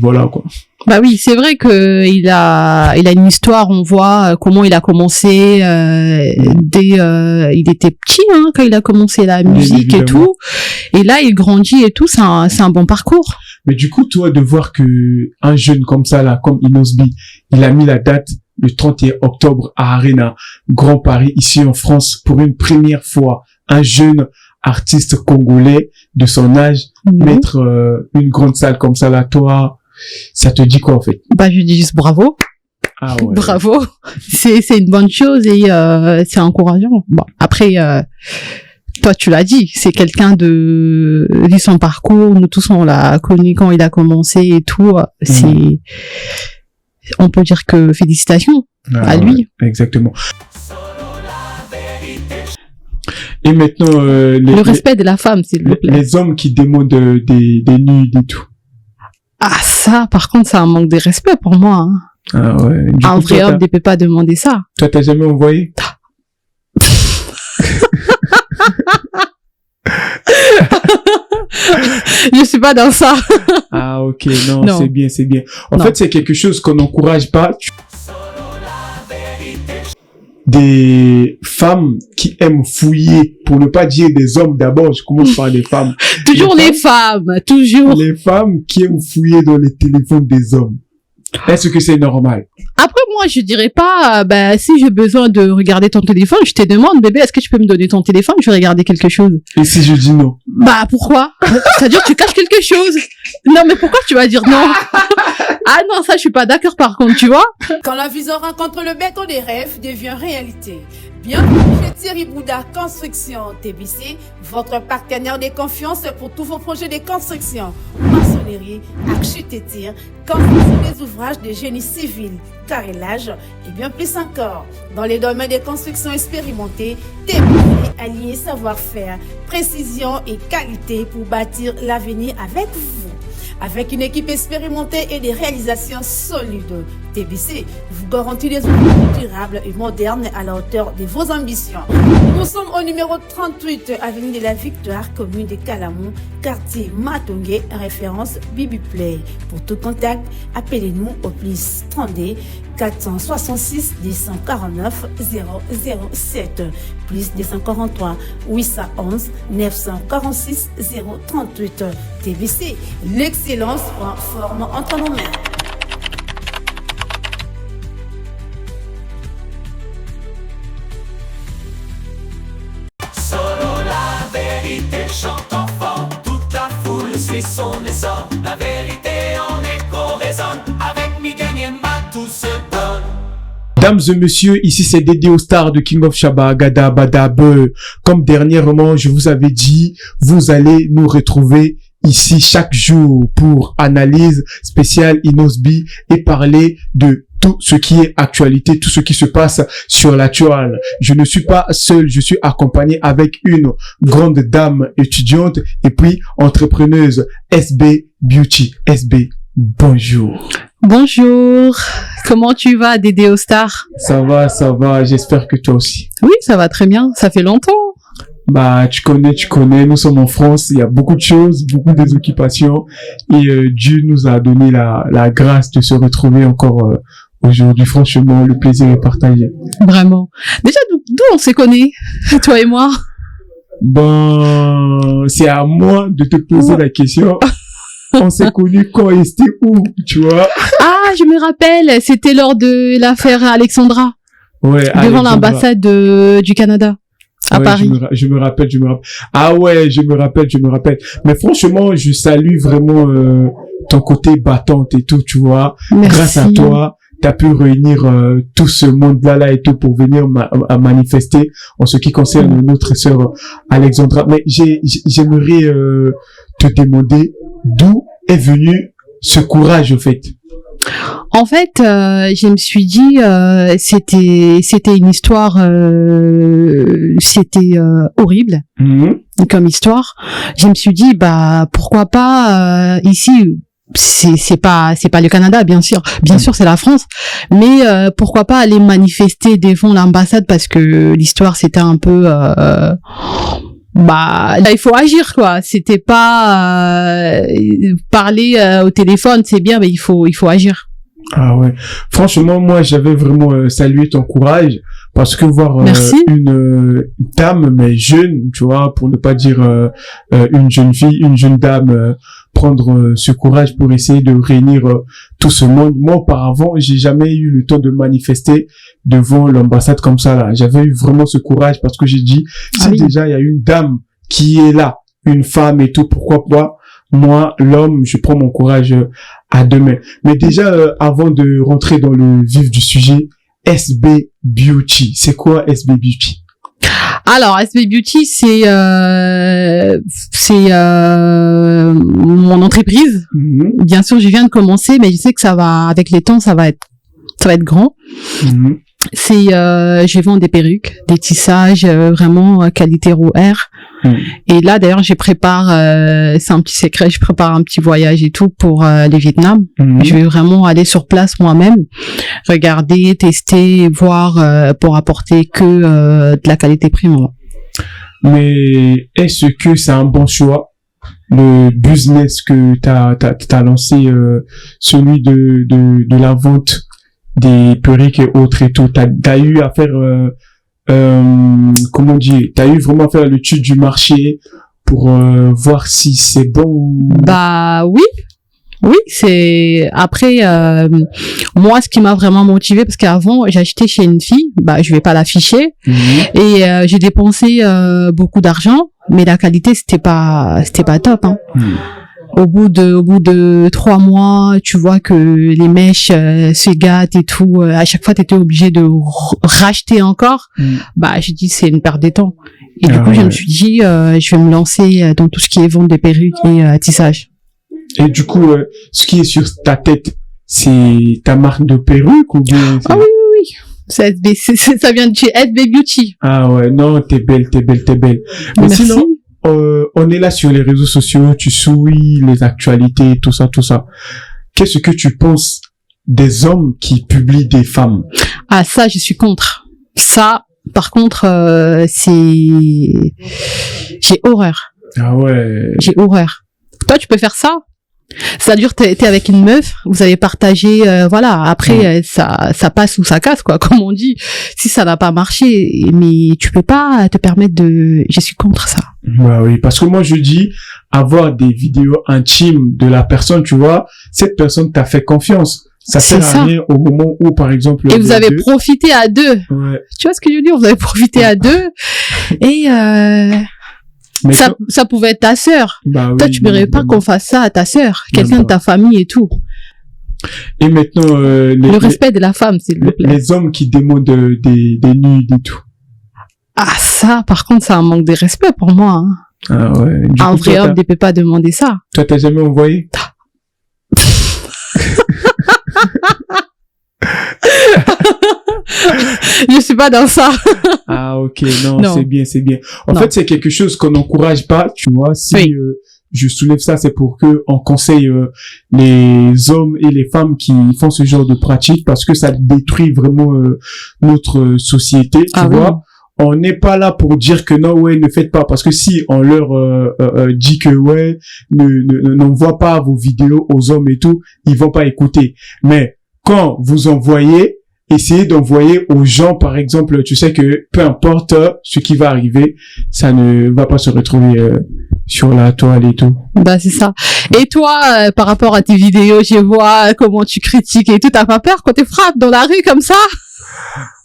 voilà, quoi. Bah oui, c'est vrai que il a une histoire. On voit comment il a commencé dès il était petit, hein, quand il a commencé la musique et tout. Et là, il grandit et tout. C'est un bon parcours. Mais du coup, toi, de voir que un jeune comme ça, là, comme Inos B, il a mis la date le 31 octobre à Arena, Grand Paris, ici en France, pour une première fois, un jeune artiste congolais de son âge, mettre une grande salle comme ça, là, toi, ça te dit quoi, en fait? Bah, je dis juste bravo. Ah ouais. Bravo. C'est une bonne chose et c'est encourageant. Bon, après, toi, tu l'as dit, c'est quelqu'un de son parcours. Nous tous, on l'a connu quand il a commencé et tout. On peut dire que félicitations à lui. Ouais, exactement. Et maintenant, le respect de la femme, s'il vous plaît. Les hommes qui demandent des nudes et tout. Ah, ça, par contre, c'est un manque de respect pour moi. Hein. Ah ouais. Un vrai homme ne peut pas demander ça. Toi, t'as jamais envoyé? Je suis pas dans ça. Ah, ok, non. C'est bien, c'est bien. En fait, c'est quelque chose qu'on n'encourage pas. Des femmes qui aiment fouiller, pour ne pas dire des hommes d'abord, je commence par les femmes. Toujours les femmes, toujours. Les femmes qui aiment fouiller dans les téléphones des hommes. Est-ce que c'est normal? Après, moi, je dirais pas, si j'ai besoin de regarder ton téléphone, je te demande, bébé, est-ce que tu peux me donner ton téléphone? Je vais regarder quelque chose. Et si je dis non? Bah, pourquoi? C'est-à-dire que tu caches quelque chose. Non, mais pourquoi tu vas dire non? Ah non, ça, je suis pas d'accord par contre, tu vois? Quand la vision rencontre le béton des rêves devient réalité. Bienvenue chez Thierry Bouddha Construction TBC, votre partenaire de confiance pour tous vos projets de construction, maçonnerie, architecture, construction des ouvrages de génie civil, carrelage et bien plus encore. Dans les domaines de construction expérimentés, TBC allié savoir-faire, précision et qualité pour bâtir l'avenir avec vous. Avec une équipe expérimentée et des réalisations solides, TBC vous garantit des outils durables et modernes à la hauteur de vos ambitions. Nous sommes au numéro 38, avenue de la Victoire, commune de Calamon, quartier Matongé, référence Bibi Play. Pour tout contact, appelez-nous au plus 32 466 249 007 plus 243 811 946 038. TBC, l'excellence en forme entre nos mains. Solo la vérité chante enfant, toute la foule suit son essor. La vérité en écho résonne, avec Miguel Niemba tout se donne. Mesdames et messieurs, ici c'est dédié aux stars de King of Shabba, Gada Badabe. Comme dernièrement, je vous avais dit, vous allez nous retrouver ici chaque jour pour analyse spéciale Inos B et parler de tout ce qui est actualité, tout ce qui se passe sur la toile. Je ne suis pas seul, je suis accompagné avec une grande dame étudiante et puis entrepreneuse, SB Beauty. SB, bonjour. Bonjour, comment tu vas, Dédé aux stars? Ça va, j'espère que toi aussi. Oui, ça va très bien, ça fait longtemps. Bah, tu connais, nous sommes en France, il y a beaucoup de choses, beaucoup des occupations et Dieu nous a donné la grâce de se retrouver encore aujourd'hui. Franchement, le plaisir est partagé. Vraiment. Déjà, d'où on se connaît, toi et moi? Ben, c'est à moi de te poser la question. On s'est connus quand et c'était où, tu vois? Ah, je me rappelle, c'était lors de l'affaire Alexandra. Ouais, devant l'ambassade du Canada. À Paris. Je me rappelle. Ah ouais, je me rappelle. Mais franchement, je salue vraiment ton côté battante et tout, tu vois. Merci. Grâce à toi, t'as pu réunir tout ce monde-là et tout pour venir à manifester en ce qui concerne notre sœur Alexandra. Mais j'aimerais te demander d'où est venu ce courage, au fait. En fait, je me suis dit, c'était une histoire, c'était horrible comme histoire. Je me suis dit, bah pourquoi pas ici. C'est pas le Canada, bien sûr c'est la France, mais pourquoi pas aller manifester devant l'ambassade, parce que l'histoire c'était un peu bah là, il faut agir quoi. C'était pas parler au téléphone, c'est bien, mais il faut agir. Ah ouais. Franchement, moi, j'avais vraiment salué ton courage parce que voir une dame, mais jeune, tu vois, pour ne pas dire une jeune fille, une jeune dame, prendre ce courage pour essayer de réunir tout ce monde. Moi, auparavant, j'ai jamais eu le temps de manifester devant l'ambassade comme ça, là. J'avais eu vraiment ce courage parce que j'ai dit, si déjà il y a une dame qui est là, une femme et tout, pourquoi pas moi, l'homme, je prends mon courage à deux mains. Mais déjà, avant de rentrer dans le vif du sujet, SB Beauty. C'est quoi SB Beauty? Alors, SB Beauty, c'est mon entreprise. Mm-hmm. Bien sûr, je viens de commencer, mais je sais que ça va, avec les temps, ça va être grand. Mm-hmm. Je vends des perruques, des tissages, vraiment qualité ROR. Et là, d'ailleurs, c'est un petit secret, je prépare un petit voyage et tout pour le Vietnam. Je vais vraiment aller sur place moi-même, regarder, tester, voir pour apporter que de la qualité premium. Mais est-ce que c'est un bon choix, le business que t'as lancé, celui de la vente des perruques et autres et tout? T'as eu à faire comment dire, t'as eu vraiment à faire l'étude du marché pour voir si c'est bon ou... Bah oui, c'est après moi ce qui m'a vraiment motivée, parce qu'avant j'achetais chez une fille, bah je vais pas l'afficher, et j'ai dépensé beaucoup d'argent, mais la qualité c'était pas top, hein. Au bout de 3 mois, tu vois que les mèches se gâtent et tout. À chaque fois, t'étais obligé de racheter encore. Bah, j'ai dit c'est une perte de temps. Et du coup, je me suis dit, je vais me lancer dans tout ce qui est vente de perruques et tissage. Et du coup, ce qui est sur ta tête, c'est ta marque de perruque ou bien? Ah oui. Ça vient de chez SB Beauty. Ah ouais, non, t'es belle. Mais merci. Sinon, on est là sur les réseaux sociaux, tu suis les actualités, tout ça. Qu'est-ce que tu penses des hommes qui publient des femmes? Ah, ça, je suis contre. Ça, par contre, j'ai horreur. Ah ouais. J'ai horreur. Toi, tu peux faire ça? C'est-à-dire, t'es avec une meuf, vous allez partager, voilà. Après, ça passe ou ça casse, quoi, comme on dit. Si ça n'a pas marché, mais tu peux pas te permettre je suis contre ça. Bah oui, parce que moi je dis, avoir des vidéos intimes de la personne, tu vois, cette personne t'a fait confiance. Ça sert à rien au moment où, par exemple... Et vous avez profité à deux. Ouais. Tu vois ce que je veux dire? Vous avez profité à deux. Et mais ça pouvait être ta sœur. Bah oui, toi, tu ne verrais pas qu'on fasse ça à ta sœur, quelqu'un de ta famille et tout. Et maintenant, le respect de la femme, s'il vous plaît. Les hommes qui demandent des nudes et tout. Ah, ça, par contre, c'est un manque de respect pour moi. Hein. Ah ouais. Un vrai homme ne peut pas demander ça. Toi, t'as jamais envoyé? Je suis pas dans ça. Ah ok, non. C'est bien. En fait, c'est quelque chose qu'on n'encourage pas, tu vois. Si je soulève ça, c'est pour que on conseille les hommes et les femmes qui font ce genre de pratique, parce que ça détruit vraiment notre société, tu vois. On n'est pas là pour dire que non, ne faites pas, parce que si on leur dit que n'envoie pas vos vidéos aux hommes et tout, ils vont pas écouter. Mais quand vous envoyez, essayez d'envoyer aux gens, par exemple, tu sais que peu importe ce qui va arriver, ça ne va pas se retrouver sur la toile et tout. Bah c'est ça. Et toi, par rapport à tes vidéos, je vois comment tu critiques et tout, t'as pas peur quand tu frappes dans la rue comme ça?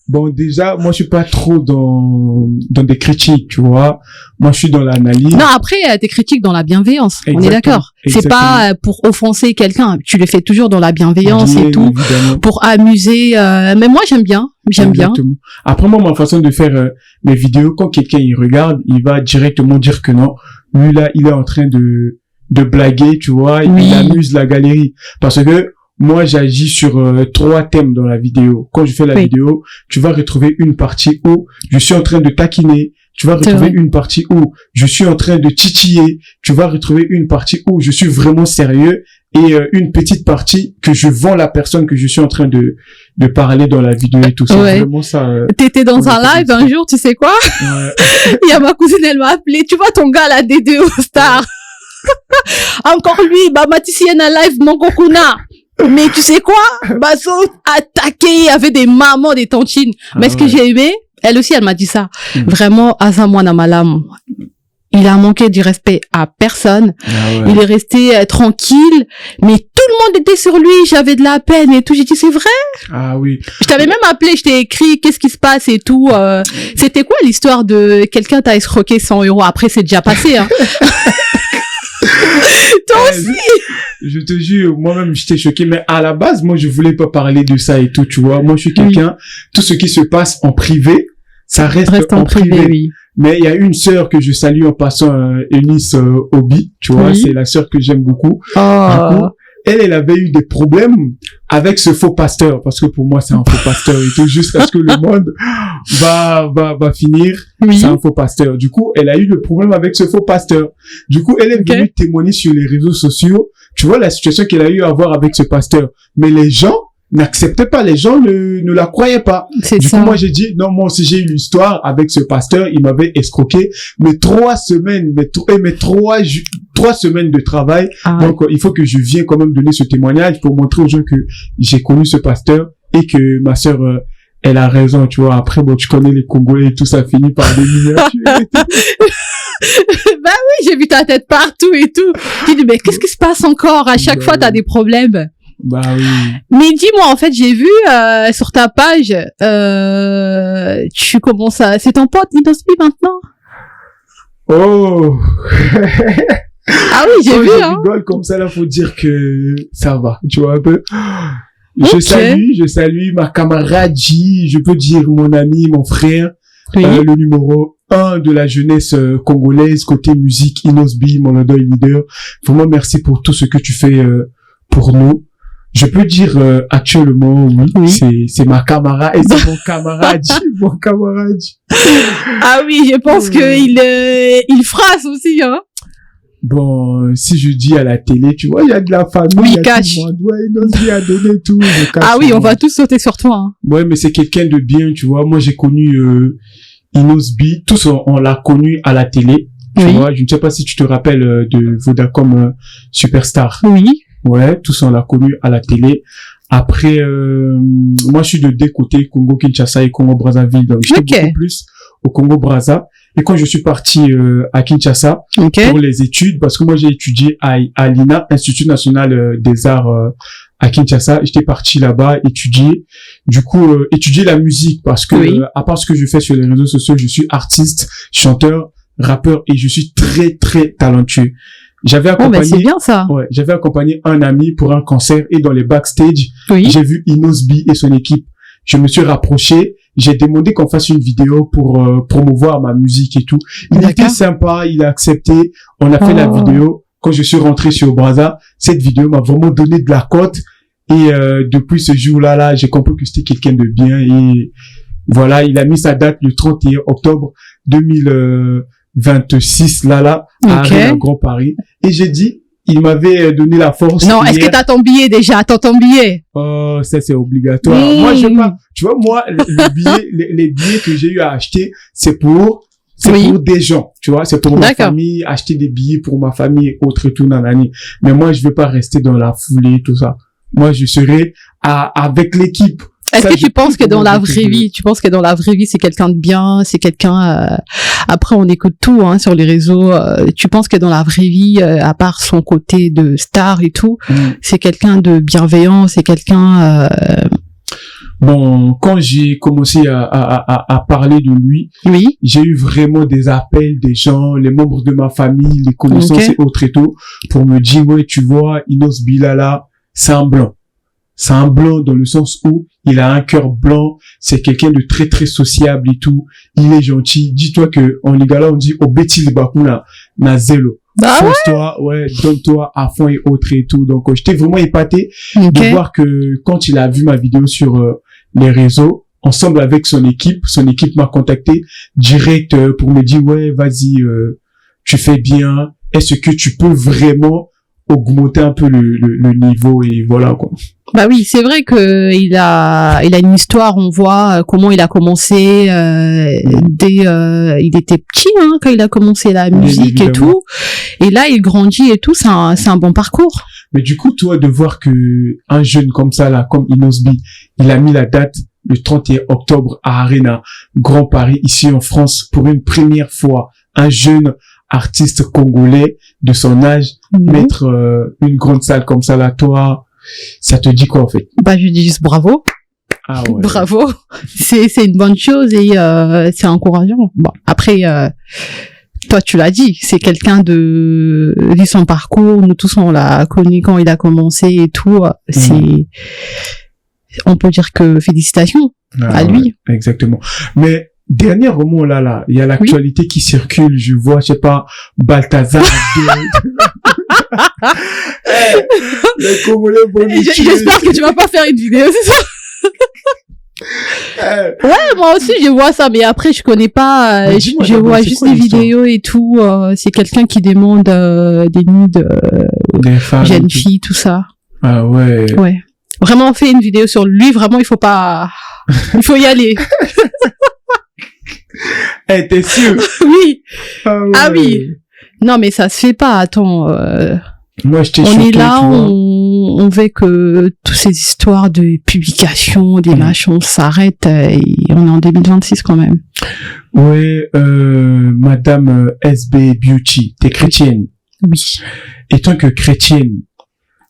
Bon, déjà, moi, je suis pas trop dans des critiques, tu vois. Moi, je suis dans l'analyse. Non, après, t'es critiques dans la bienveillance. Exactement. On est d'accord. C'est pas pour offenser quelqu'un. Tu le fais toujours dans la bienveillance et tout. Évidemment. Pour amuser. Mais moi, j'aime bien. Exactement. Après, moi, ma façon de faire mes vidéos, quand quelqu'un y regarde, il va directement dire que non. Lui, là, il est en train de blaguer, tu vois. Il amuse la galerie. Parce que, moi, j'agis sur 3 thèmes dans la vidéo. Quand je fais la vidéo, tu vas retrouver une partie où je suis en train de taquiner. Tu vas retrouver une partie où je suis en train de titiller. Tu vas retrouver une partie où je suis vraiment sérieux. et une petite partie que je vends la personne que je suis en train de parler dans la vidéo et tout. C'est vraiment ça. T'étais dans un live un jour, tu sais quoi? Ouais. Il y a ma cousine, elle m'a appelé. Tu vois ton gars là, Dédé au star. Encore lui, Maticienne à live, mon kokuna. Mais tu sais quoi? Basso attaqué, il y avait des mamans, des tantines. Mais ce que j'ai aimé, elle aussi, elle m'a dit ça. Vraiment, Azamwana Malam. Il a manqué du respect à personne. Il est resté tranquille, mais tout le monde était sur lui. J'avais de la peine et tout. J'ai dit, c'est vrai? Ah oui. Je t'avais même appelé, je t'ai écrit, qu'est-ce qui se passe et tout. C'était quoi l'histoire de quelqu'un t'a escroqué 100 €? Après, c'est déjà passé, hein. Toi aussi. Je te jure, moi-même, j'étais choqué, mais à la base, moi, je voulais pas parler de ça et tout, tu vois. Moi, je suis quelqu'un, tout ce qui se passe en privé, ça reste en privé. Oui. Mais il y a une sœur que je salue en passant, Eunice Obi, tu vois, c'est la sœur que j'aime beaucoup. Du coup, elle avait eu des problèmes avec ce faux pasteur, parce que pour moi, c'est un faux pasteur et tout, jusqu'à ce que le monde va finir. C'est un faux pasteur. Du coup, elle a eu le problème avec ce faux pasteur. Du coup, elle est venue témoigner sur les réseaux sociaux. Tu vois la situation qu'elle a eu à voir avec ce pasteur. Mais les gens n'acceptaient pas, les gens ne la croyaient pas. Du coup, moi, j'ai dit, non, moi aussi, j'ai eu l'histoire avec ce pasteur, il m'avait escroqué, mais 3 semaines de travail. Donc, il faut que je vienne quand même donner ce témoignage pour montrer aux gens que j'ai connu ce pasteur et que ma sœur, elle a raison, tu vois. Après, bon, tu connais les Congolais et tout, ça finit par des miniatures et tout. Bah oui, j'ai vu ta tête partout et tout. J'ai dit, mais qu'est-ce qui se passe encore? À chaque fois, t'as des problèmes. Bah oui. Mais dis-moi, en fait, j'ai vu sur ta page, tu commences à... C'est ton pote Inosbi maintenant? Oh. Ah oui, j'ai vu. Je rigole comme ça, là, faut dire que ça va, tu vois un peu. Je salue ma camarade J, je peux dire mon ami, mon frère, le numéro 1 de la jeunesse congolaise, côté musique, Inosbi, mon odeur leader. Vraiment, merci pour tout ce que tu fais pour nous. Je peux dire actuellement, c'est ma camarade et c'est mon camarade, mon camarade. Ah oui, je pense que il phrase aussi, hein. Bon, si je dis à la télé, tu vois, il y a de la famille, oui, il y a tout le monde, ouais, Inosbi a donné tout. Ah oui, on va tous sauter sur toi. Hein. Ouais, mais c'est quelqu'un de bien, tu vois. Moi, j'ai connu Inosbi, tous on l'a connu à la télé, tu vois. Je ne sais pas si tu te rappelles de Vodacom Superstar. Oui. Ouais, tous on l'a connu à la télé. Après, moi, je suis de deux côtés, Congo-Kinshasa et Congo-Brazzaville. Donc, j'étais beaucoup plus au Congo-Brazza. Et quand je suis parti à Kinshasa pour les études, parce que moi, j'ai étudié à l'INA, Institut National des Arts à Kinshasa. J'étais parti là-bas étudier. Du coup, étudier la musique, parce que à part ce que je fais sur les réseaux sociaux, je suis artiste, chanteur, rappeur et je suis très, très talentueux. J'avais accompagné, c'est bien ça. Ouais, j'avais accompagné un ami pour un concert et dans les backstage, j'ai vu Inosbi et son équipe. Je me suis rapproché, j'ai demandé qu'on fasse une vidéo pour promouvoir ma musique et tout. Il était sympa, il a accepté. On a fait la vidéo. Quand je suis rentré sur Brazza, cette vidéo m'a vraiment donné de la cote. Et depuis ce jour-là, j'ai compris que c'était quelqu'un de bien. Et voilà, il a mis sa date le 31 octobre 2026 à Grand Paris. Et j'ai dit, il m'avait donné la force. Non, est-ce que t'as ton billet déjà? T'as ton billet? Oh, ça c'est obligatoire. Moi, je pas. Tu vois, moi, le billet, les billets que j'ai eu à acheter, c'est pour des gens. Tu vois, c'est pour ma famille, acheter des billets pour ma famille et autres et tout dans l'année. Mais moi, je veux pas rester dans la foulée, tout ça. Moi, je serai avec l'équipe. Est-ce que tu penses que dans la vraie vie, c'est quelqu'un de bien, c'est quelqu'un, après on écoute tout, hein, sur les réseaux, tu penses que dans la vraie vie, à part son côté de star et tout, c'est quelqu'un de bienveillant, c'est quelqu'un, Bon, quand j'ai commencé à parler de lui, j'ai eu vraiment des appels des gens, les membres de ma famille, les connaissances et autres et tout, pour me dire, ouais, tu vois, Inosbi là, c'est un blanc. C'est un blanc dans le sens où il a un cœur blanc, c'est quelqu'un de très très sociable et tout, il est gentil. Dis-toi que en Lingala on dit obeti libakuna na zelo. Fonce-toi, donne-toi à fond et autres et tout. Donc j'étais vraiment épaté de voir que quand il a vu ma vidéo sur les réseaux, ensemble avec son équipe m'a contacté direct pour me dire ouais, vas-y, tu fais bien. Est-ce que tu peux vraiment augmenter un peu le niveau et voilà quoi. Bah oui, c'est vrai que il a une histoire. On voit comment il a commencé dès il était petit, hein, quand il a commencé la musique et tout. Et là, il grandit et tout. C'est un bon parcours. Mais du coup, toi, de voir que un jeune comme ça là, comme Inosbi, il a mis la date le 31 octobre à Arena, Grand Paris, ici en France, pour une première fois, un jeune artiste congolais de son âge mettre une grande salle comme ça là, toi, ça te dit quoi en fait? Bah, je dis juste bravo. Ah ouais. Bravo. C'est une bonne chose et c'est encourageant. Bon, après toi tu l'as dit, c'est quelqu'un de son parcours, nous tous on l'a connu quand il a commencé et tout, on peut dire que félicitations à lui. Ouais, exactement. Mais dernièrement là, il y a l'actualité qui circule, je vois, je sais pas, Balthazar les Congolais vont nous tuer. J'espère que tu vas pas faire une vidéo, c'est ça? Ouais, moi aussi je vois ça, mais après je connais pas, je vois juste des vidéos et tout, c'est quelqu'un qui demande des nudes des femmes, jeunes filles, tout ça. Ah ouais. Ouais. Vraiment, fais une vidéo sur lui, vraiment il faut y aller. T'es sûr? Oui. Ah, ouais. Ah oui. Non mais ça se fait pas, attends. Moi, je t'ai choqué, on est là, tu vois. on veut que toutes ces histoires de publications, des machins s'arrêtent, et on est en 2026 quand même. Oui, Madame SB Beauty, t'es chrétienne. Oui. Et tant que chrétienne,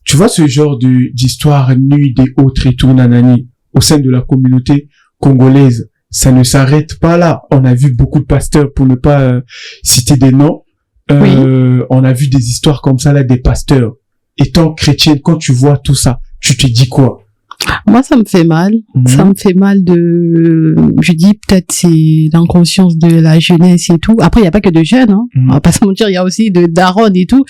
tu vois ce genre d'histoire nude et autres et tout, nanani, au sein de la communauté congolaise, ça ne s'arrête pas là. On a vu beaucoup de pasteurs, pour ne pas citer des noms, on a vu des histoires comme ça là, des pasteurs. Étant chrétienne, quand tu vois tout ça, tu te dis quoi? Moi, ça me fait mal. Ça me fait mal je dis peut-être c'est l'inconscience de la jeunesse et tout. Après, il n'y a pas que de jeunes, hein. On va pas se mentir, il y a aussi de darons et tout,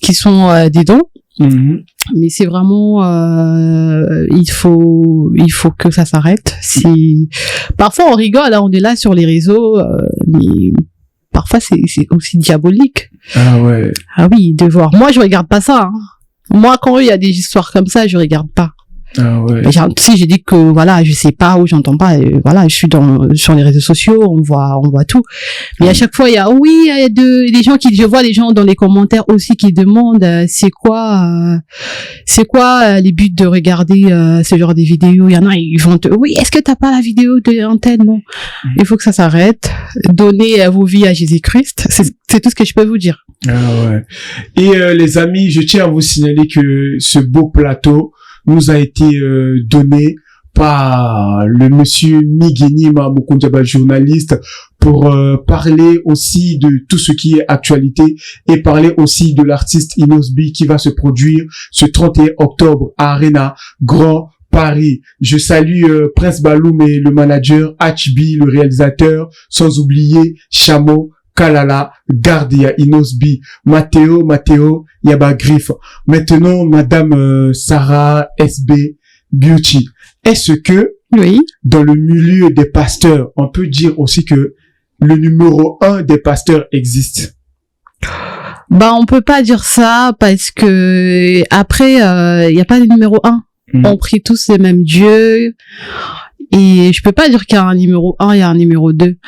qui sont des dons. Mais c'est vraiment, il faut que ça s'arrête. Parfois on rigole, hein, on est là sur les réseaux, mais parfois c'est aussi diabolique. Ah ouais. Ah oui, de voir. Moi, je regarde pas ça, hein. Moi, quand il y a des histoires comme ça, je regarde pas. Ah ouais. Tu sais, j'ai dit que voilà, je sais pas ou j'entends pas. Et voilà, je suis sur les réseaux sociaux, on voit tout. Mais à chaque fois, il y a des gens je vois les gens dans les commentaires aussi qui demandent c'est quoi les buts de regarder ce genre de vidéos. Il y en a, ils vont est-ce que t'as pas la vidéo de l'antenne? Non. Il faut que ça s'arrête. Donnez vos vies à Jésus-Christ. C'est tout ce que je peux vous dire. Ah ouais. Et les amis, je tiens à vous signaler que ce beau plateau nous a été donné par le monsieur Migeni Mamukundjaba, journaliste, pour parler aussi de tout ce qui est actualité et parler aussi de l'artiste Inosbi qui va se produire ce 31 octobre à Arena, Grand Paris. Je salue Prince Baloum et le manager, HB, le réalisateur, sans oublier Chamo, Kalala, Gardia, Inosbi, Matteo, Yaba Griff. Maintenant, Madame Sarah SB Beauty. Est-ce que, dans le milieu des pasteurs, on peut dire aussi que le numéro 1 des pasteurs existe? Bah, on peut pas dire ça parce que après, y a pas de numéro 1. On prie tous le même Dieu. Et je peux pas dire qu'il y a un numéro 1, il y a un numéro 2.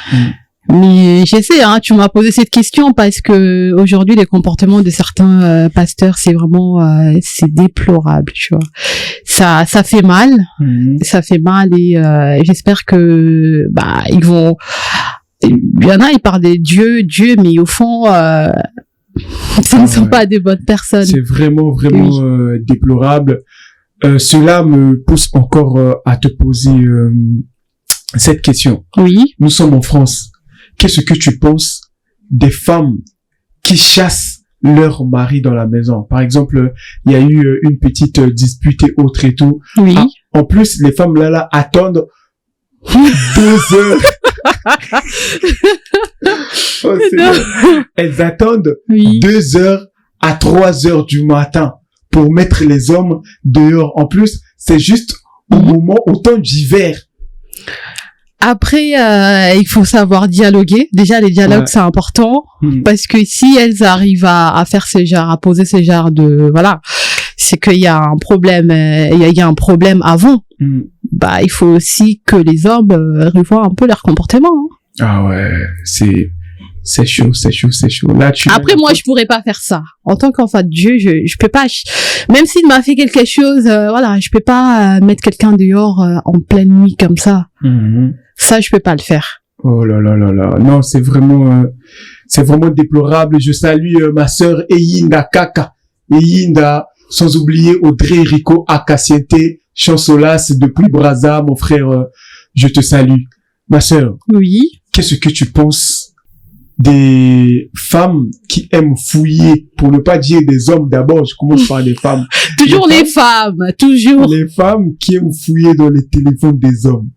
Mais j'essaie, hein, tu m'as posé cette question parce que aujourd'hui les comportements de certains pasteurs, c'est vraiment c'est déplorable, tu vois. Ça fait mal. Ça fait mal et j'espère que il y en a, ils parlent de Dieu, mais au fond ce ne sont pas des bonnes personnes. C'est vraiment déplorable. Cela me pousse encore à te poser cette question. Oui. Nous sommes en France. Qu'est-ce que tu penses des femmes qui chassent leur mari dans la maison? Par exemple, il y a eu une petite dispute et autres et tout. Oui. Ah, en plus, les femmes là attendent 2 heures. Elles attendent 2 heures à 3 heures du matin pour mettre les hommes dehors. En plus, c'est juste au temps d'hiver. Après, il faut savoir dialoguer. Déjà, les dialogues, c'est important. Parce que si elles arrivent à faire à poser ces genres de, voilà, c'est qu'il y a un problème, il y a un problème avant. Bah, il faut aussi que les hommes revoient un peu leur comportement. Hein. Ah ouais, c'est chaud. Là, après, moi, je pourrais pas faire ça. En tant qu'enfant de Dieu, je peux pas, même s'il m'a fait quelque chose, voilà, je peux pas mettre quelqu'un dehors en pleine nuit comme ça. Ça, je peux pas le faire. Oh là là là là. Non, c'est vraiment déplorable. Je salue ma sœur Eyinda Kaka. Eyinda, sans oublier Audrey Rico Akaciente, Chansolas depuis Brazza, mon frère, je te salue. Ma sœur. Oui. Qu'est-ce que tu penses des femmes qui aiment fouiller, pour ne pas dire des hommes d'abord, je commence par les femmes. Toujours les femmes, toujours. Les femmes qui aiment fouiller dans les téléphones des hommes.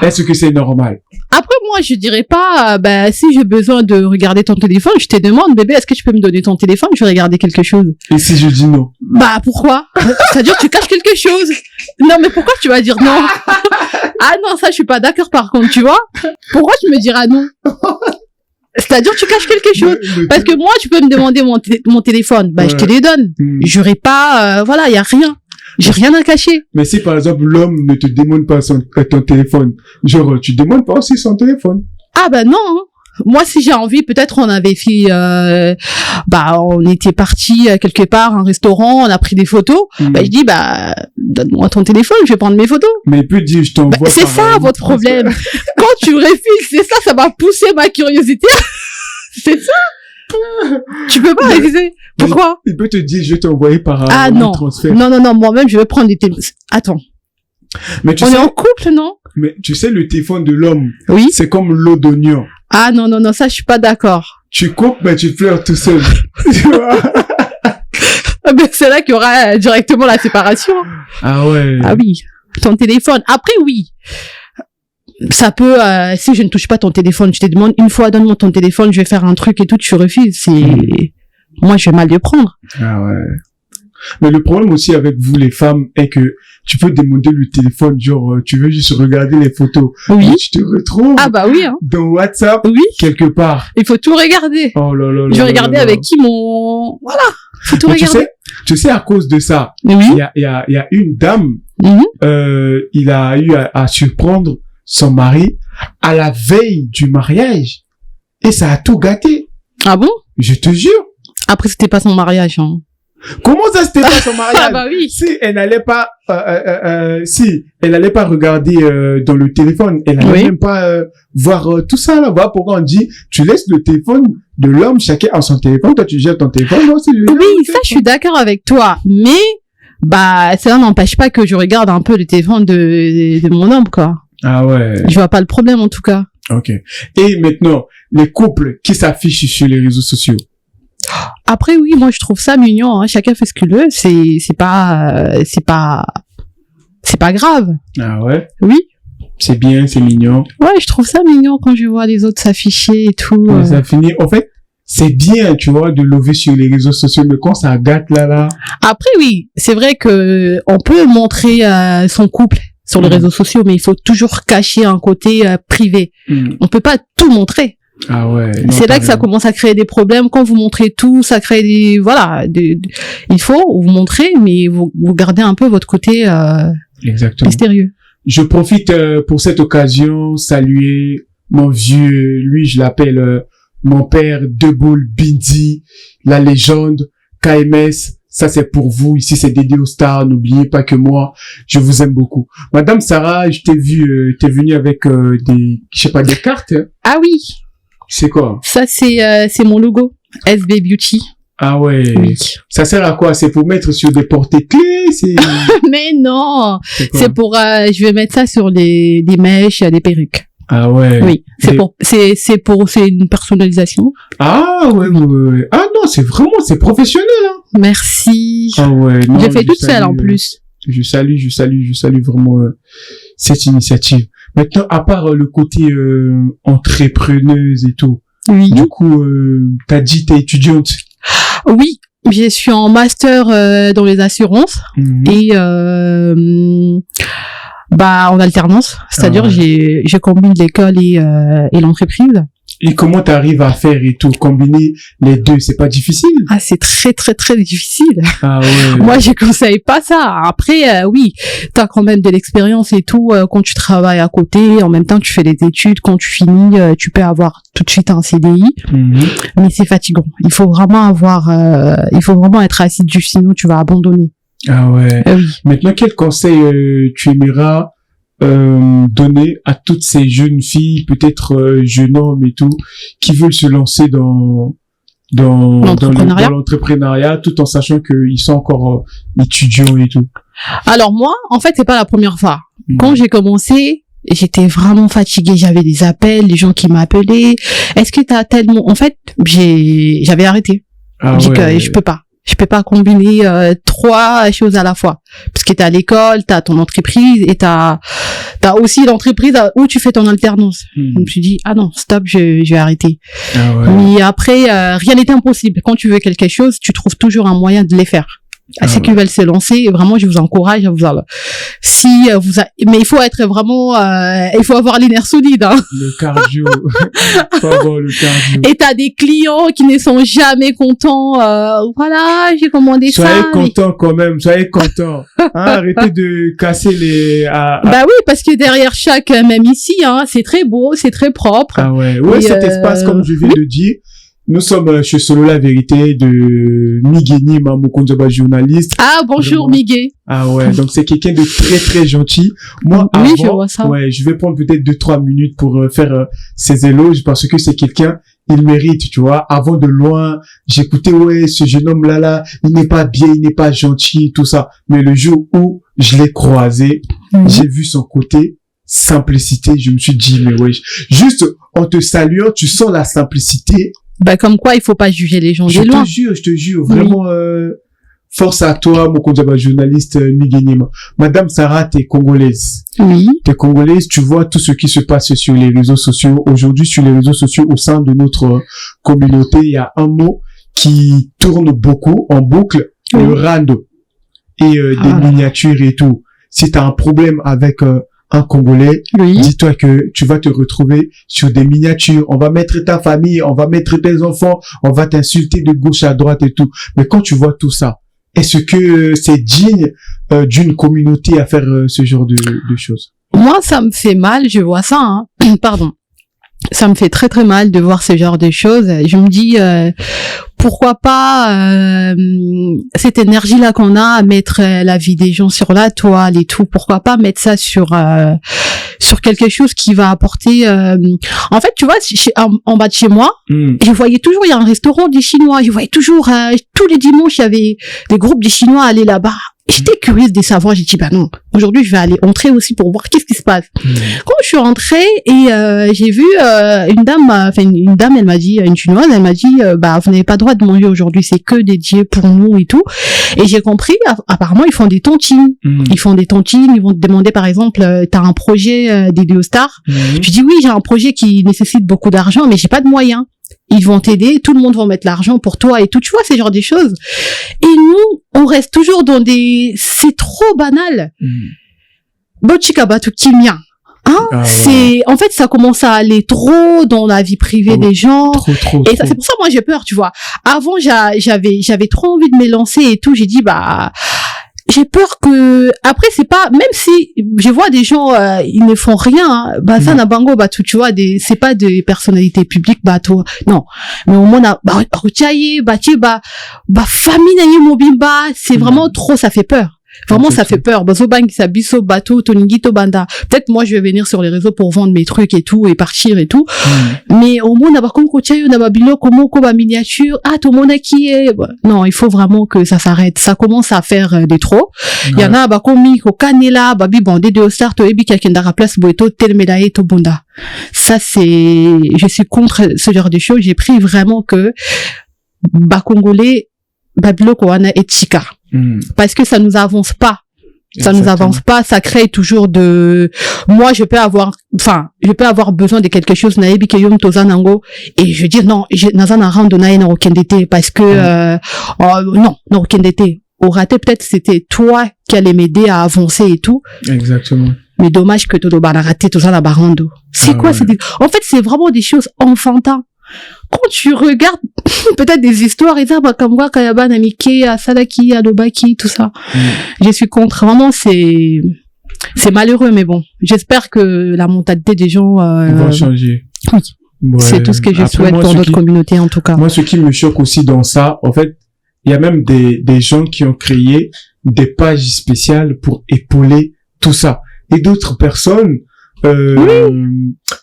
Est-ce que c'est normal? Après, moi, je dirais pas, si j'ai besoin de regarder ton téléphone, je te demande, bébé, est-ce que tu peux me donner ton téléphone? Je vais regarder quelque chose. Et si je dis non? Bah, pourquoi? C'est-à-dire, tu caches quelque chose. Non, mais pourquoi tu vas dire non? Ah non, ça, je suis pas d'accord, par contre, tu vois? Pourquoi tu me diras non? C'est-à-dire, tu caches quelque chose. Parce que moi, tu peux me demander mon téléphone. Bah, je te les donne. J'aurais pas, voilà, y a rien. J'ai rien à cacher. Mais si, par exemple, l'homme ne te demande pas ton téléphone, genre, tu demandes pas aussi son téléphone? Ah, bah, non. Moi, si j'ai envie, peut-être on avait fait, on était parti quelque part, un restaurant, on a pris des photos. Bah, je dis, donne-moi ton téléphone, je vais prendre mes photos. Mais il peut dire, je t'envoie. C'est ça, votre problème. Quand tu refuses, c'est ça m'a poussé ma curiosité. C'est ça. Tu peux pas refuser. Pourquoi? Il peut te dire, je vais t'envoyer par transfert. Non, moi-même, je vais prendre des téléphones. Attends. Mais on est en couple, non? Mais tu sais, le téléphone de l'homme, oui, c'est comme l'eau d'oignon. Ah non, ça, je suis pas d'accord. Tu coupes, mais tu pleures tout seul. Tu vois? C'est là qu'il y aura directement la séparation. Ah ouais. Ah oui. Ton téléphone. Après, oui. Ça peut, si je ne touche pas ton téléphone, je te demande une fois, donne-moi ton téléphone, je vais faire un truc et tout, tu refuses. Moi, je vais mal le prendre. Ah ouais. Mais le problème aussi avec vous, les femmes, est que tu peux demander le téléphone, genre, tu veux juste regarder les photos. Oui. Et tu te retrouves. Ah bah oui, hein. Dans WhatsApp. Oui. Quelque part. Il faut tout regarder. Oh là là là. Je vais regarder avec qui voilà. Faut tout regarder. Tu sais, à cause de ça. Oui. Il y a une dame, il a eu à surprendre son mari à la veille du mariage. Et ça a tout gâté. Ah bon? Je te jure. Après, c'était pas son mariage, hein. Comment ça, c'était pas son mariage? Ah bah oui. Si elle n'allait pas, regarder dans le téléphone, elle n'allait même pas voir tout ça là. Voilà pourquoi on dit, tu laisses le téléphone de l'homme, chacun a son téléphone, toi tu gères ton téléphone. Moi aussi, ça je suis d'accord avec toi, mais ça n'empêche pas que je regarde un peu le téléphone de mon homme, quoi. Ah ouais. Je vois pas le problème en tout cas. Ok. Et maintenant, les couples qui s'affichent sur les réseaux sociaux. Après oui, moi je trouve ça mignon, hein. Chacun fait ce qu'il veut, c'est pas grave. Ah ouais. Oui. C'est bien, c'est mignon. Ouais, je trouve ça mignon quand je vois les autres s'afficher et tout. Ça finit. En fait, c'est bien, tu vois, de lever sur les réseaux sociaux, mais quand ça gâte là. Après oui, c'est vrai que on peut montrer son couple sur les réseaux sociaux, mais il faut toujours cacher un côté privé. On peut pas tout montrer. Ah ouais. C'est là que ça commence à créer des problèmes. Quand vous montrez tout, ça crée il faut vous montrer, mais vous gardez un peu votre côté exactement mystérieux. Je profite pour cette occasion saluer mon vieux, lui je l'appelle mon père Deboul Bindi, la légende KMS. Ça c'est pour vous. Ici c'est dédié aux stars. N'oubliez pas que moi je vous aime beaucoup. Madame Sarah, je t'ai vu, t'es venue avec des cartes. Hein? Ah oui. C'est quoi? Ça, c'est mon logo. SB Beauty. Ah ouais. Oui. Ça sert à quoi? C'est pour mettre sur des porte-clés? Mais non. C'est pour, je vais mettre ça sur des mèches, des perruques. Ah ouais. Oui. C'est une personnalisation. Ah ouais. Ah non, c'est professionnel, hein. Merci. Ah ouais. Non, j'ai fait toute seule en plus. Je salue vraiment cette initiative. Maintenant, à part le côté entrepreneuse et tout, oui. Du coup, t'as dit t'es étudiante. Oui, je suis en master dans les assurances et En alternance, c'est-à-dire je combine l'école et l'entreprise. Et comment t'arrives à faire et tout, combiner les deux, c'est pas difficile? Ah, c'est très, très, très difficile. Ah ouais. Moi, je conseille pas ça. Après, oui, t'as quand même de l'expérience et tout, quand tu travailles à côté, en même temps, tu fais des études, quand tu finis, tu peux avoir tout de suite un CDI. Mais c'est fatigant. Il faut vraiment être assidu, sinon tu vas abandonner. Ah ouais. Oui. Maintenant, quel conseil tu aimeras donner à toutes ces jeunes filles, peut-être jeunes hommes et tout, qui veulent se lancer dans l'entrepreneuriat, tout en sachant qu'ils sont encore étudiants et tout? Alors moi, en fait, c'est pas la première fois. Quand j'ai commencé, j'étais vraiment fatiguée. J'avais des appels, des gens qui m'appelaient. Est-ce que t'as tellement... En fait, j'avais arrêté. J'ai dit que je peux pas. Je peux pas combiner 3 choses à la fois. Parce que t'as l'école, t'as ton entreprise et t'as aussi l'entreprise où tu fais ton alternance. Je me suis dit, ah non, stop, je vais arrêter. Mais après, rien n'est impossible. Quand tu veux quelque chose, tu trouves toujours un moyen de les faire. À ceux qui veulent se lancer, vraiment, je vous encourage à mais il faut être vraiment, il faut avoir les nerfs solides, hein. Le cardio. Faut avoir le cardio. Et t'as des clients qui ne sont jamais contents, voilà, j'ai commandé ça. Soyez contents quand même, soyez contents. Arrêtez de casser Bah oui, parce que derrière chaque, même ici, hein, c'est très beau, c'est très propre. Ah ouais. Ouais, cet espace, comme je viens de dire, nous sommes chez Solo La Vérité de Migeni Mamukonzaba, journaliste. Ah, bonjour Miguel. Ah ouais, donc c'est quelqu'un de très très gentil. Moi, oui, je vois ça. Ouais, je vais prendre peut-être 2-3 minutes pour faire ses éloges parce que c'est quelqu'un, il mérite, tu vois. Avant de loin, j'écoutais, ouais, ce jeune homme là, il n'est pas bien, il n'est pas gentil, tout ça. Mais le jour où je l'ai croisé, j'ai vu son côté simplicité, je me suis dit, mais ouais, juste en te saluant, tu sens la simplicité. Comme quoi, il faut pas juger les gens de loin. Je te jure, vraiment, force à toi, mon Konzaba journaliste Migenima. Madame Sarah, t'es congolaise. Oui. T'es congolaise, tu vois tout ce qui se passe sur les réseaux sociaux. Aujourd'hui, sur les réseaux sociaux, au sein de notre communauté, il y a un mot qui tourne beaucoup en boucle, le rando. Et des miniatures et tout. Si t'as un problème avec un Congolais, dis-toi que tu vas te retrouver sur des miniatures. On va mettre ta famille, on va mettre tes enfants, on va t'insulter de gauche à droite et tout. Mais quand tu vois tout ça, est-ce que c'est digne d'une communauté à faire ce genre de choses? Moi, ça me fait mal, je vois ça, hein. Pardon. Ça me fait très très mal de voir ce genre de choses. Je me dis pourquoi pas cette énergie là qu'on a à mettre la vie des gens sur la toile et tout, pourquoi pas mettre ça sur quelque chose qui va apporter en fait, tu vois, en bas de chez moi, je voyais toujours, il y a un restaurant des Chinois, je voyais toujours tous les dimanches il y avait des groupes des Chinois aller là-bas. J'étais curieuse de savoir, j'ai dit non, aujourd'hui je vais aller entrer aussi pour voir qu'est-ce qui se passe. Quand je suis rentrée et j'ai vu une dame, elle m'a dit, une chinoise, elle m'a dit vous n'avez pas le droit de manger aujourd'hui, c'est que dédié pour nous et tout. Et j'ai compris, apparemment ils font des tontines. Ils font des tontines, ils vont te demander par exemple t'as un projet dédié aux stars. Je dis oui, j'ai un projet qui nécessite beaucoup d'argent mais j'ai pas de moyens. Ils vont t'aider, tout le monde va mettre l'argent pour toi et tout, tu vois, ces genres de choses. Et nous, on reste toujours dans c'est trop banal. Bochika batu kimia. C'est, en fait, ça commence à aller trop dans la vie privée des gens. Trop. Et ça, c'est pour ça, moi, j'ai peur, tu vois. Avant, j'avais trop envie de me lancer et tout, j'ai dit, j'ai peur que après c'est pas, même si je vois des gens ils ne font rien, ça n'a bango tu vois, c'est pas des personnalités publiques toi non, mais au moins famille na mobimba, c'est vraiment trop, ça fait peur. Vraiment, ça fait peur. Peut-être moi, je vais venir sur les réseaux pour vendre mes trucs et tout, et partir et tout. Mais au moins, miniature. Ah, tout le monde qui est. Non, il faut vraiment que ça s'arrête. Ça commence à faire des trop. Il y en a, ça, je suis contre ce genre de choses. J'ai pris vraiment que, Congolais, Babiloko wana etika. Parce que ça nous avance pas. Ça nous avance pas, ça crée toujours moi je peux avoir besoin de quelque chose na yebi ke yom tozanango et je dis non, nazana rando na ena okendete parce que non, okendete. Au raté, peut-être c'était toi qui allais m'aider à avancer et tout. Exactement. Mais dommage que Todo a raté tout ça dans Barando. C'est quoi, en fait, c'est vraiment des choses enfantines. Quand tu regardes peut-être des histoires et ça, comme quoi Kayaba, Namike, Sadaki, Adobaki, tout ça, je suis contre. Vraiment, c'est malheureux, mais bon, j'espère que la mentalité des gens va changer. Oui, ouais. C'est tout ce que je souhaite pour notre communauté en tout cas. Moi, ce qui me choque aussi dans ça, en fait, il y a même des gens qui ont créé des pages spéciales pour épauler tout ça, et d'autres personnes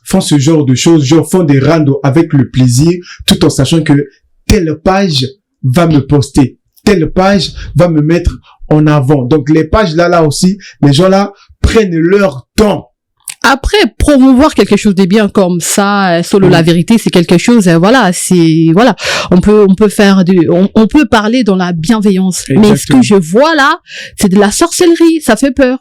font ce genre de choses, genre font des randos avec le plaisir, tout en sachant que telle page va me poster, telle page va me mettre en avant. Donc les pages là aussi, les gens là prennent leur temps. Après, promouvoir quelque chose de bien comme ça, solo la vérité, c'est quelque chose, voilà, on peut faire on peut parler dans la bienveillance. Exactement. Mais ce que je vois là, c'est de la sorcellerie, ça fait peur.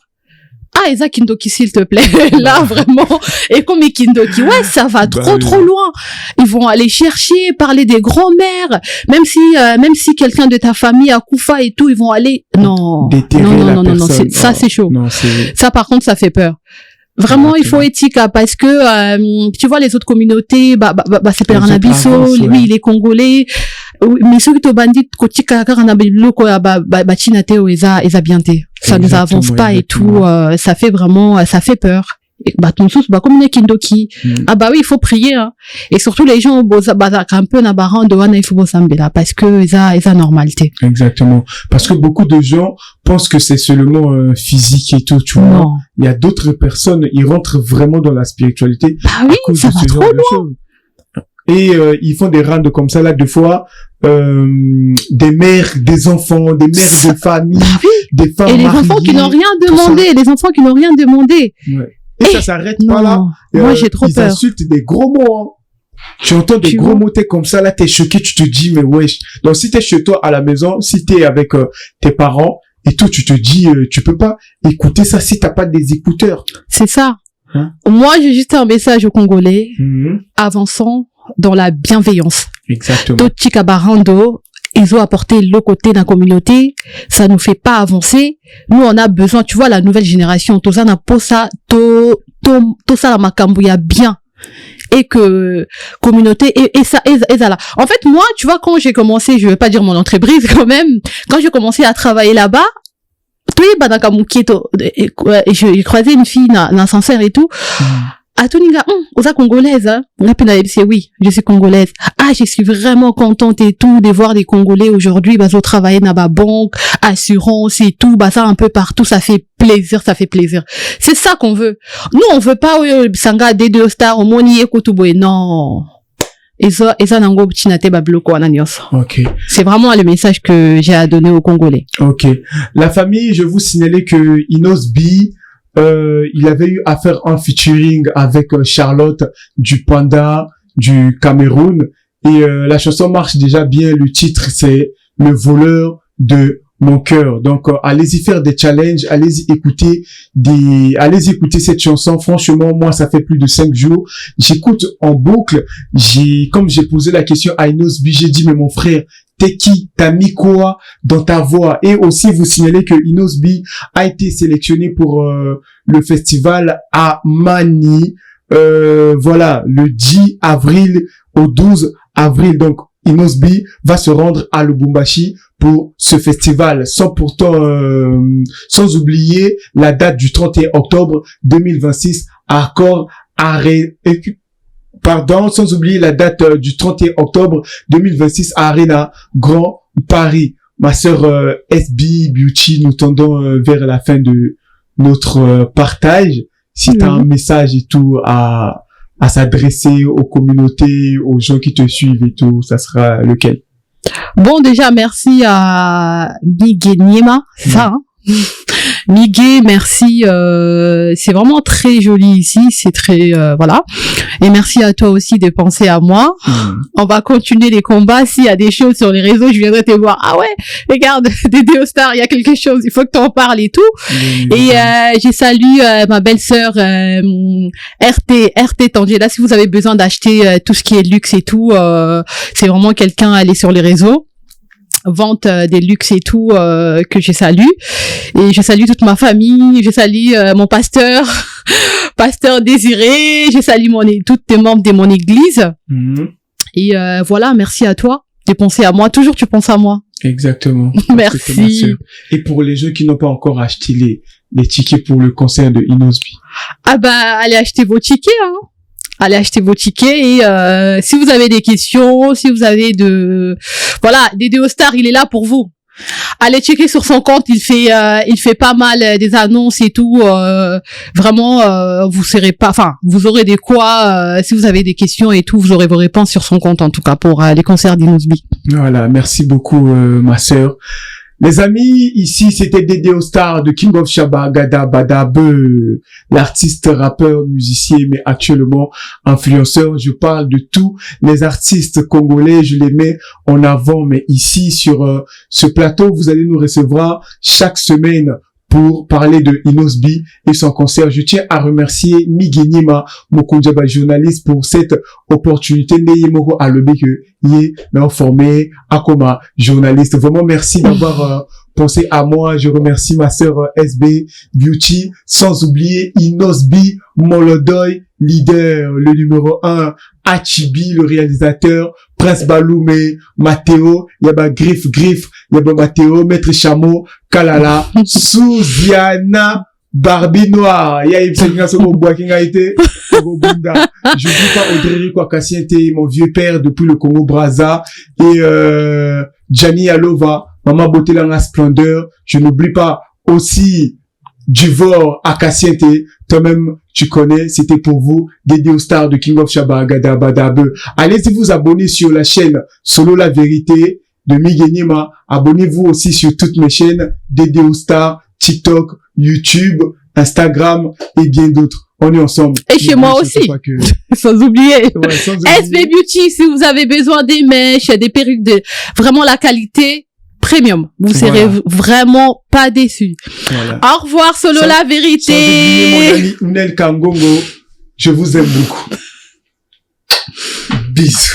Ah, Eza Kindoki, s'il te plaît. Là, vraiment. Et comme Kindoki, ouais, ça va trop loin. Ils vont aller chercher, parler des grands-mères. Même si quelqu'un de ta famille a Koufa et tout, ils vont aller, non, ça, c'est chaud. Non, ça, par contre, ça fait peur. Vraiment, il faut éthique, parce que, tu vois, les autres communautés, c'est Peranabiso, lui, il est congolais. Mais ceux qui ont bandit, côté Karanabilo, Chinateo, Eza Bienté. Ça nous avance pas et tout, ça fait vraiment, ça fait peur. Comme les Kindoki. Oui, il faut prier, hein. Et surtout, les gens, un peu nabaran de wana, il faut bosambela, parce que Eza normalité. Exactement. Parce que beaucoup de gens pensent que c'est seulement physique et tout, tu vois. Il y a d'autres personnes, ils rentrent vraiment dans la spiritualité. Oui, ça va trop loin. Et ils font des randos comme ça là, deux fois, des mères, des enfants, des mères de famille, des femmes et les mariées, enfants qui n'ont rien demandé, les enfants qui n'ont rien demandé. Ouais. Et ça s'arrête pas là. Moi j'ai trop peur. Ils insultent des gros mots. Hein. Tu entends des gros mots, t'es comme ça là, t'es choqué, tu te dis mais wesh. Donc si t'es chez toi à la maison, si t'es avec tes parents et tout, tu te dis tu peux pas écouter ça si t'as pas des écouteurs. C'est ça. Hein? Moi j'ai juste un message aux Congolais, avançons dans la bienveillance. Exactement. Totika Barando, ils ont apporté le côté de la communauté, ça nous fait pas avancer. Nous, on a besoin, tu vois, la nouvelle génération, tout ça n'a pas ça, tout ça la makambouya bien. Et que, communauté, et ça là. En fait, moi, tu vois, quand j'ai commencé, je vais pas dire mon entreprise quand même, quand j'ai commencé à travailler là-bas, j'ai croisé une fille dans l'ascenseur et tout. Atuninga, osa congolaise, hein. Oui, je suis congolaise. Ah, je suis vraiment contente et tout de voir des Congolais aujourd'hui, au travailler dans la banque, assurance et tout, ça un peu partout, ça fait plaisir. C'est ça qu'on veut. Nous, on veut pas, sanga D2 Star, au moni ekoutouboé, non. Eza nango chinate babloko ananios. Ok. C'est vraiment le message que j'ai à donner aux Congolais. Ok. La famille, je vous signalais que Inos B, il avait eu à faire un featuring avec Charlotte du Panda du Cameroun et la chanson marche déjà bien. Le titre c'est Le voleur de mon cœur. Donc allez-y faire des challenges, allez-y écouter cette chanson. Franchement, moi ça fait plus de 5 jours, j'écoute en boucle. Comme j'ai posé la question à Inos B, j'ai dit mais mon frère, t'es qui? T'as mis quoi dans ta voix? Et aussi, vous signalez que Inos B a été sélectionné pour le festival à Mani. Voilà, le 10 avril au 12 avril. Donc, Inos B va se rendre à Lubumbashi pour ce festival. Sans oublier la date du 31 octobre 2026 à sans oublier la date du 31 octobre 2026 à Arena Grand Paris. Ma sœur SB Beauty, nous tendons vers la fin de notre partage. Si tu as un message et tout à s'adresser aux communautés, aux gens qui te suivent et tout, ça sera lequel? Bon, déjà, merci à Miguel Niema, c'est ça, hein? Miguel, merci, c'est vraiment très joli ici, c'est très, voilà. Et merci à toi aussi de penser à moi. On va continuer les combats. S'il y a des choses sur les réseaux, je viendrai te voir. Ah ouais, regarde, Dédé Star, il y a quelque chose, il faut que tu en parles et tout. Et j'ai salué ma belle-sœur RT Tangela. Si vous avez besoin d'acheter tout ce qui est luxe et tout, c'est vraiment quelqu'un, elle est sur les réseaux. vente des luxe et tout, que je salue. Et je salue toute ma famille, je salue mon pasteur, pasteur Désiré, je salue tous les membres de mon église. Et voilà, merci à toi de penser à moi. Toujours tu penses à moi. Exactement. Merci. Et pour les gens qui n'ont pas encore acheté les tickets pour le concert de Inosbi. Ah bah, allez acheter vos tickets, hein. Allez acheter vos tickets et si vous avez des questions, si vous avez voilà, Dédé Star, il est là pour vous. Allez checker sur son compte, il fait pas mal des annonces et tout. Vraiment, vous aurez des quoi. Si vous avez des questions et tout, vous aurez vos réponses sur son compte en tout cas pour les concerts d'Inosbi. Voilà, merci beaucoup ma sœur. Les amis, ici c'était Dédé Star de King of Shabba Gada Bada Beu, l'artiste, rappeur, musicien, mais actuellement influenceur. Je parle de tous les artistes congolais, je les mets en avant, mais ici sur ce plateau, vous allez nous recevoir chaque semaine pour parler de Inosbi et son concert. Je tiens à remercier Miguenima Mokundjaba, journaliste, pour cette opportunité. Neyemoro Alobe que yé m'a formé à comme journaliste. Vraiment merci d'avoir pensé à moi. Je remercie ma sœur SB Beauty, sans oublier Inosbi Molodoy, leader, le numéro 1, Achibi, le réalisateur, Prince Baloumé, Mathéo, yaba Griff, yaba Mathéo, Maître Chameau, Kalala, Souziana, Barbie Noire, je dis pas Audrey Kwakassi était mon vieux père depuis le Congo Brazza, et Gianni Alova, Maman Botelanga Splendeur, je n'oublie pas aussi Duvor Akassiente, toi-même tu connais, c'était pour vous, Dédé Star de King of Shabba Gada Bada Beu. Allez-y vous abonner sur la chaîne Solo La Vérité de Miguenima. Abonnez-vous aussi sur toutes mes chaînes, Dédé Star, TikTok, YouTube, Instagram et bien d'autres. On est ensemble. Et chez moi aussi. Sans oublier. Ouais, SB Beauty, si vous avez besoin des mèches, des perruques, vraiment la qualité premium. Vous serez vraiment pas déçus. Voilà. Au revoir, Solo La Vérité. Sans oublier mon ami Ounel Kangongo. Je vous aime beaucoup. Bisous.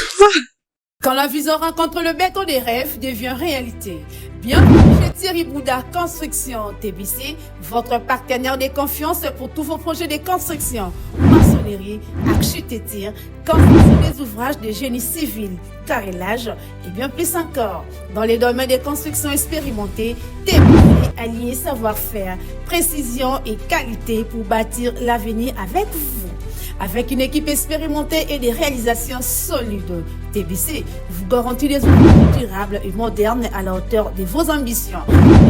Quand la vision rencontre le béton des rêves devient réalité. Bienvenue chez Thierry Bouddha Construction TBC, votre partenaire de confiance pour tous vos projets de construction, maçonnerie, architecture, construction des ouvrages de génie civil, carrelage et bien plus encore. Dans les domaines de construction expérimentés, TBC allie savoir-faire, précision et qualité pour bâtir l'avenir avec vous. Avec une équipe expérimentée et des réalisations solides, TBC vous garantit des outils durables et modernes à la hauteur de vos ambitions.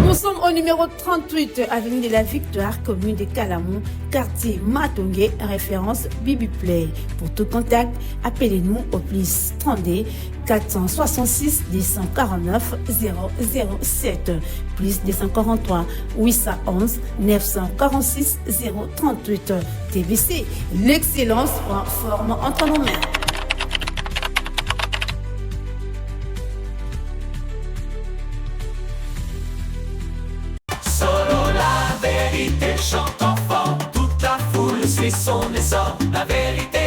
Nous sommes au numéro 38, avenue de la Victoire, commune de Calamou, quartier Matongé, référence Bibi Play. Pour tout contact, appelez-nous au plus 32 466 249 007, plus 243 811 946 038. TBC, l'excellence en forme entre nos mains. Solo la vérité chante enfant, toute la foule suit son essor, la vérité